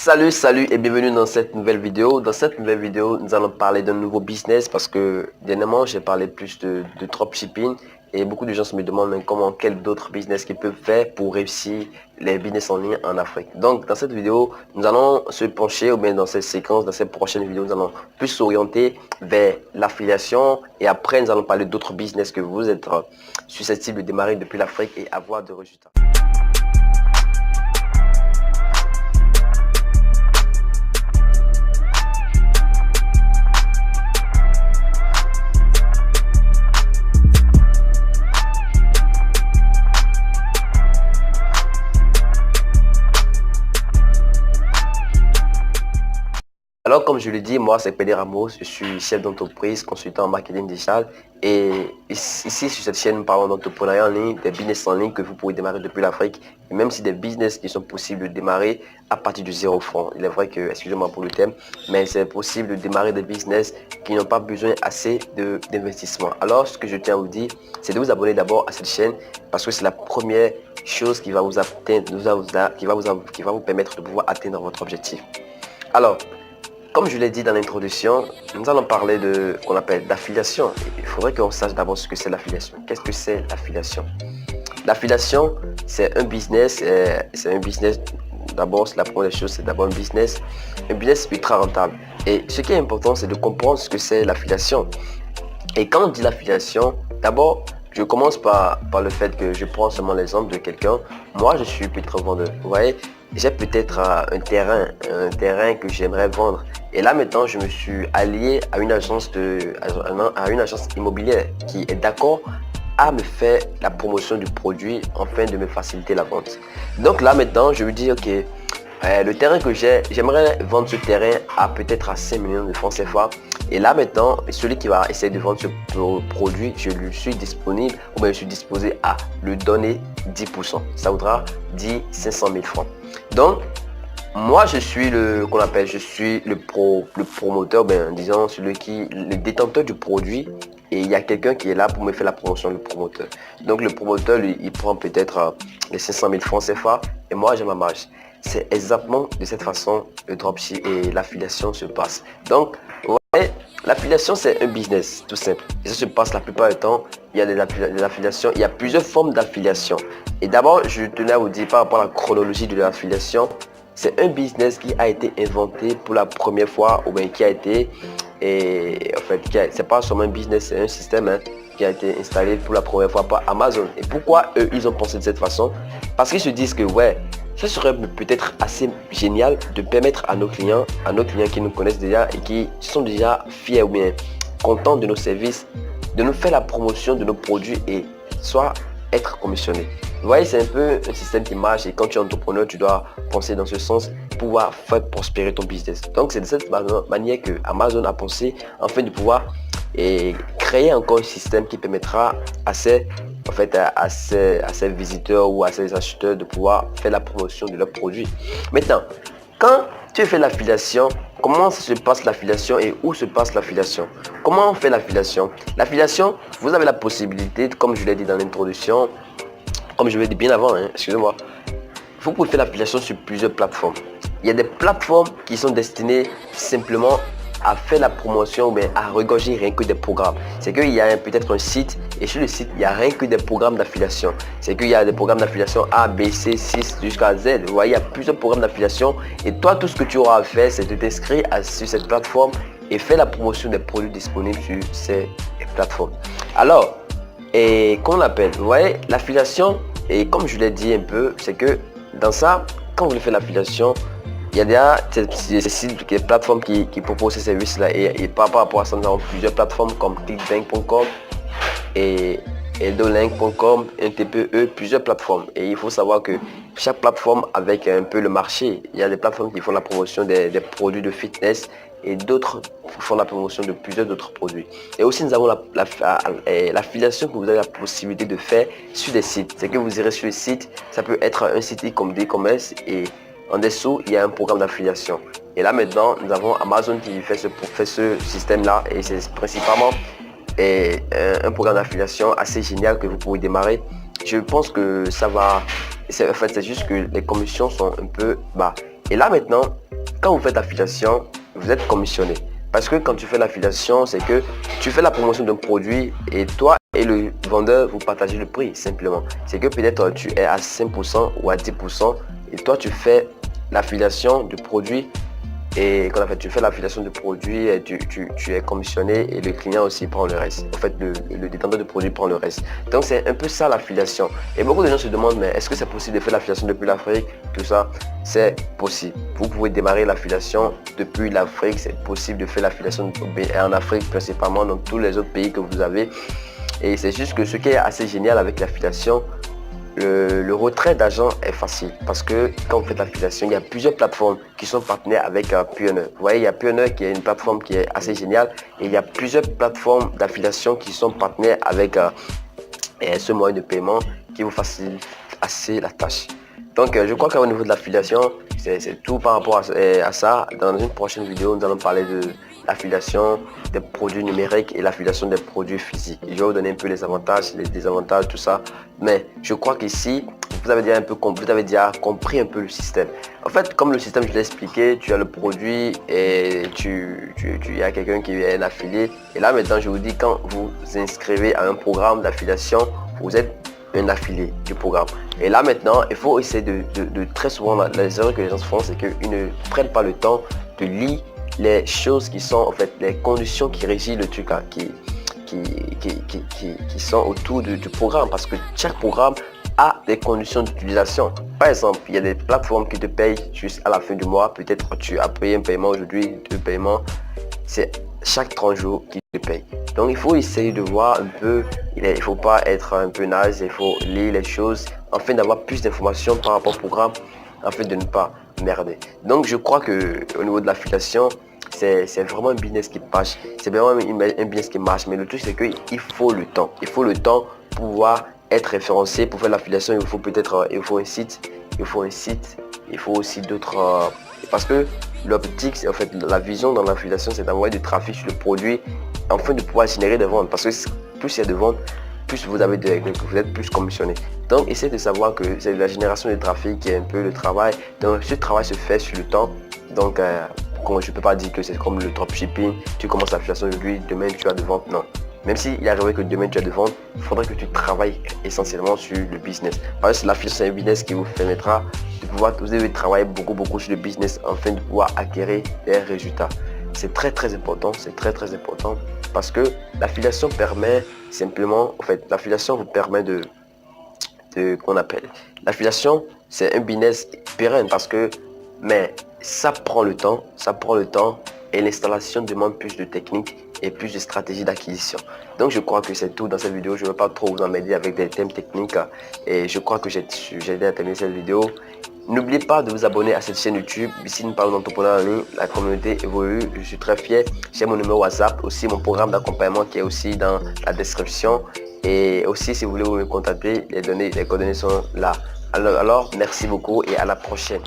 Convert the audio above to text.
Salut et bienvenue dans cette nouvelle vidéo. Dans cette nouvelle vidéo, nous allons parler d'un nouveau business parce que dernièrement, j'ai parlé plus de dropshipping et beaucoup de gens se me demandent comment, quel d'autres business qu'ils peuvent faire pour réussir les business en ligne en Afrique. Donc, dans cette vidéo, nous allons se pencher, ou bien dans cette séquence, dans cette prochaine vidéo, nous allons plus s'orienter vers l'affiliation et après, nous allons parler d'autres business que vous êtes susceptibles de démarrer depuis l'Afrique et avoir de résultats. Alors, comme je le dis, moi, c'est Pédé Ramos, je suis chef d'entreprise, consultant en marketing digital. Et ici, sur cette chaîne, nous parlons d'entrepreneuriat en ligne, des business en ligne que vous pouvez démarrer depuis l'Afrique. Et même si des business qui sont possibles de démarrer à partir de 0 francs. Il est vrai que, excusez-moi pour le thème, mais c'est possible de démarrer des business qui n'ont pas besoin assez d'investissement. Alors, ce que je tiens à vous dire, c'est de vous abonner d'abord à cette chaîne parce que c'est la première chose qui va vous atteindre, qui va vous permettre de pouvoir atteindre votre objectif. Alors, comme je l'ai dit dans l'introduction, nous allons parler de qu'on appelle d'affiliation. Il faudrait qu'on sache d'abord ce que c'est l'affiliation. Qu'est-ce que c'est l'affiliation? L'affiliation, c'est un business. D'abord, la première chose, c'est d'abord un business ultra rentable. Et ce qui est important, c'est de comprendre ce que c'est l'affiliation. Et quand on dit l'affiliation, d'abord, je commence par le fait que je prends seulement l'exemple de quelqu'un. Moi, je suis peut-être vendeur. Vous voyez, j'ai peut-être un terrain que j'aimerais vendre. Et là maintenant, je me suis allié à une agence immobilière qui est d'accord à me faire la promotion du produit afin de me faciliter la vente. Donc là maintenant, je me dis ok, le terrain que j'ai, j'aimerais vendre ce terrain à peut-être à 5 millions de francs CFA. Et là maintenant, celui qui va essayer de vendre ce produit, je lui suis disponible ou bien je suis disposé à lui donner 10%. Ça voudra dire 500 000 francs. Donc, moi je suis le promoteur, disons le détenteur du produit et il y a quelqu'un qui est là pour me faire la promotion, le promoteur. Donc le promoteur, lui, il prend peut-être les 500 000 francs CFA et moi j'ai ma marge. C'est exactement de cette façon le dropship et l'affiliation se passe. Donc, l'affiliation, c'est un business tout simple. Et ça se passe la plupart du temps. Il y a des affiliations. Il y a plusieurs formes d'affiliation. Et d'abord, je tenais à vous dire par rapport à la chronologie de l'affiliation. C'est un business qui a été inventé pour la première fois ou bien qui a été... c'est pas seulement un business, c'est un système qui a été installé pour la première fois par Amazon. Et pourquoi eux, ils ont pensé de cette façon? Parce qu'ils se disent que ouais, ce serait peut-être assez génial de permettre à nos clients qui nous connaissent déjà et qui sont déjà fiers ou bien contents de nos services, de nous faire la promotion de nos produits et soit être commissionnés. Vous voyez, c'est un peu un système qui marche et quand tu es entrepreneur, tu dois penser dans ce sens pour pouvoir faire prospérer ton business. Donc, c'est de cette manière que Amazon a pensé afin de pouvoir créer encore un système qui permettra à ces visiteurs ou à ces acheteurs de pouvoir faire la promotion de leurs produits. Maintenant, quand tu fais l'affiliation, comment se passe l'affiliation et où se passe l'affiliation? Comment on fait l'affiliation? L'affiliation, vous avez la possibilité, comme je l'ai dit dans l'introduction, comme je l'ai dit bien avant, excusez-moi, vous pouvez faire l'affiliation sur plusieurs plateformes. Il y a des plateformes qui sont destinées simplement à faire la promotion ou bien à regorger rien que des programmes. C'est qu'il y a peut-être un site et sur le site, il n'y a rien que des programmes d'affiliation. C'est qu'il y a des programmes d'affiliation A, B, C, 6 jusqu'à Z. Vous voyez, il y a plusieurs programmes d'affiliation et toi, tout ce que tu auras à faire, c'est de t'inscrire sur cette plateforme et faire la promotion des produits disponibles sur ces plateformes. Alors, et qu'on appelle, vous voyez, l'affiliation, et comme je l'ai dit un peu, c'est que dans ça, quand vous faites l'affiliation, il y a déjà des plateformes qui proposent ces services-là et par rapport à ça, nous avons plusieurs plateformes comme clickbank.com et edolink.com, NTPE, plusieurs plateformes. Et il faut savoir que chaque plateforme avec un peu le marché, il y a des plateformes qui font la promotion des produits de fitness et d'autres font la promotion de plusieurs autres produits. Et aussi nous avons l'affiliation que vous avez la possibilité de faire sur des sites. C'est que vous irez sur le site, ça peut être un site e-commerce et en dessous, il y a un programme d'affiliation. Et là maintenant, nous avons Amazon qui fait ce système-là et c'est principalement un programme d'affiliation assez génial que vous pouvez démarrer. Je pense que ça va... c'est juste que les commissions sont un peu bas. Et là maintenant, quand vous faites l'affiliation, vous êtes commissionné. Parce que quand tu fais l'affiliation, c'est que tu fais la promotion d'un produit et toi et le vendeur, vous partagez le prix simplement. C'est que peut-être tu es à 5% ou à 10% et toi tu fais l'affiliation du produit et quand en fait tu fais l'affiliation du produit, tu es commissionné et le client aussi prend le reste. En fait, le détenteur de produit prend le reste. Donc c'est un peu ça l'affiliation. Et beaucoup de gens se demandent, mais est-ce que c'est possible de faire l'affiliation depuis l'Afrique? Tout ça, c'est possible. Vous pouvez démarrer l'affiliation depuis l'Afrique. C'est possible de faire l'affiliation en Afrique principalement, dans tous les autres pays que vous avez. Et c'est juste que ce qui est assez génial avec l'affiliation, le retrait d'argent est facile parce que quand vous faites l'affiliation, il y a plusieurs plateformes qui sont partenaires avec Payoneer. Vous voyez, il y a Payoneer qui est une plateforme qui est assez géniale et il y a plusieurs plateformes d'affiliation qui sont partenaires avec ce moyen de paiement qui vous facilite assez la tâche. Donc je crois qu'au niveau de l'affiliation, c'est tout par rapport à ça. Dans une prochaine vidéo, nous allons parler de l'affiliation des produits numériques et l'affiliation des produits physiques. Je vais vous donner un peu les avantages, les désavantages, tout ça. Mais je crois qu'ici, vous avez déjà compris un peu le système. En fait, comme le système, je l'ai expliqué, tu as le produit et tu as quelqu'un qui est un affilié. Et là, maintenant, je vous dis, quand vous inscrivez à un programme d'affiliation, vous êtes un affilié du programme. Et là, maintenant, il faut essayer de très souvent, les erreurs que les gens font, c'est qu'ils ne prennent pas le temps de lire les choses qui sont, en fait, les conditions qui régissent le truc, hein, qui sont autour du programme, parce que chaque programme a des conditions d'utilisation. Par exemple, il y a des plateformes qui te payent juste à la fin du mois. Peut-être tu as payé un paiement aujourd'hui, deux paiements, c'est chaque 30 jours qui te paye. Donc il faut essayer de voir un peu, il ne faut pas être un peu naze, il faut lire les choses afin d'avoir plus d'informations par rapport au programme, afin de ne pas merder. Donc je crois que au niveau de l'affiliation, c'est vraiment un business qui marche. C'est vraiment un business qui marche. Mais le truc, c'est qu'il faut le temps. Il faut le temps pour pouvoir être référencé. Pour faire l'affiliation, il faut peut-être un site. Il faut aussi d'autres... parce que l'optique, en fait, la vision dans l'affiliation, c'est d'envoyer du trafic sur le produit afin de pouvoir générer des ventes. Parce que plus il y a de ventes, plus vous êtes plus commissionné. Donc, essayez de savoir que c'est la génération de trafic qui est un peu le travail. Donc, ce travail se fait sur le temps. Donc, je ne peux pas dire que c'est comme le dropshipping, tu commences l'affiliation aujourd'hui, demain tu as de ventes. Non. Même s'il arriverait que demain tu as de ventes, il faudrait que tu travailles essentiellement sur le business. Parce que l'affiliation, c'est un business qui vous permettra de pouvoir travailler beaucoup sur le business afin de pouvoir acquérir des résultats. C'est très important, parce que l'affiliation permet simplement, en fait, l'affiliation vous permet l'affiliation, c'est un business pérenne parce que, mais ça prend le temps et l'installation demande plus de techniques et plus de stratégies d'acquisition. Donc je crois que c'est tout dans cette vidéo. Je ne vais pas trop vous emmêler avec des thèmes techniques et je crois que j'ai aidé à terminer cette vidéo. N'oubliez pas de vous abonner à cette chaîne YouTube. Ici nous parlons d'entrepreneuriat, la communauté évolue. Je suis très fier. J'ai mon numéro WhatsApp, aussi mon programme d'accompagnement qui est aussi dans la description. Et aussi si vous voulez me contacter, les coordonnées sont là. Alors merci beaucoup et à la prochaine.